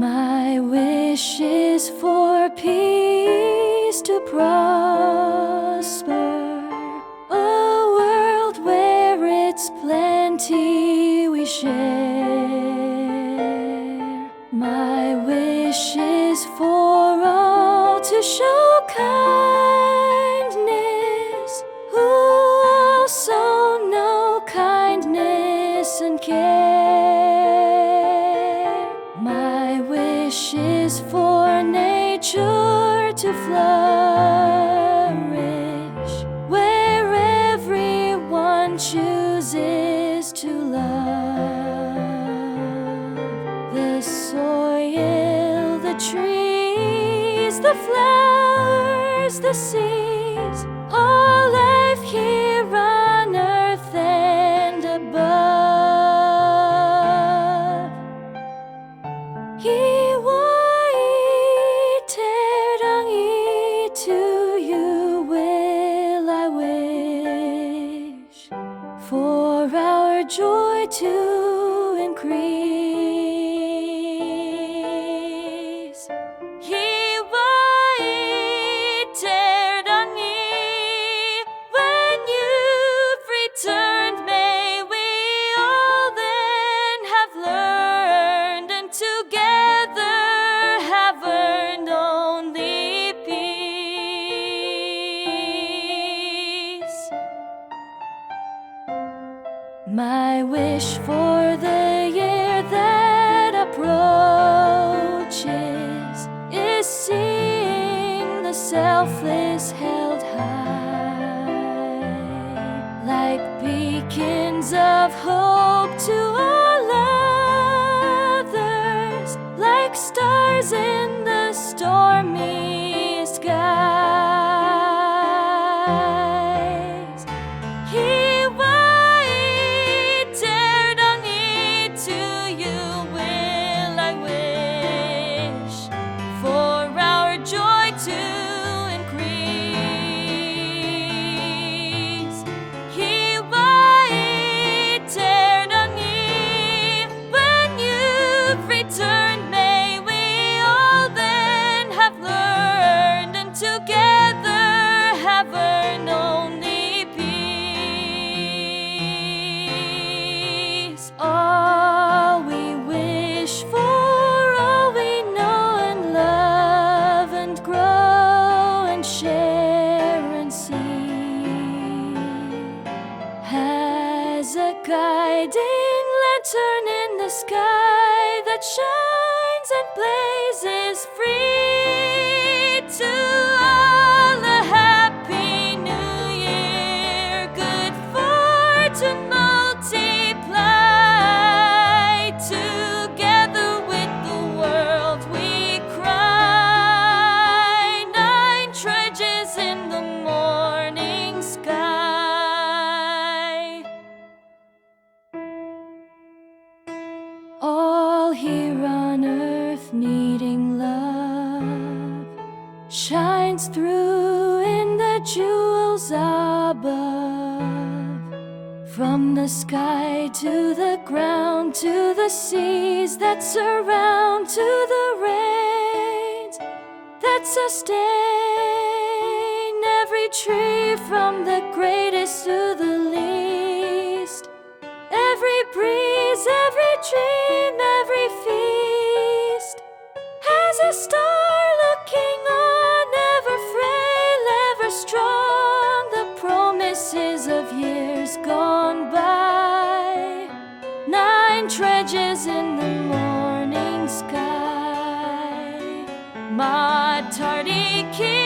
My wish is for peace to prosper, a world where it's plenty we share. My wish is for all to show kindness, who also know kindness and care. My wish is for nature to flourish, where everyone chooses to love the soil, the trees, the flowers, the seas, all life here on earth and above. Hiwa-i-te-rangi, to you will I wish, for our joy to increase. Hiwa-i-te-rangi, when you've returned, may we all then have learned, and together have earned only peace. My wish for the year that approaches is seeing the selfless held high, like beacons of hope to all others, like stars in the stormy skies. Hiwa-i-te-rangi, to you will I wish, for our joy to increase. Hiwa-i-te-rangi, when you've returned, may we all then have learned, and together have earned only peace. All we wish for, all we know and love and grow and share and see, has a guiding lantern in the sky that shines and blazes free. To all a happy new year, good fortune multiply. Together with the world we cry, 9 trudges in the morning sky. All here on earth needing love shines through in the jewels above, from the sky to the ground, to the seas that surround, to the rains that sustain every tree, from the greatest to the least. Every breeze, every dream, every feast has a star looking on, ever frail, ever strong, the promises of years gone by. 9 trudges in the morning sky. Matariki.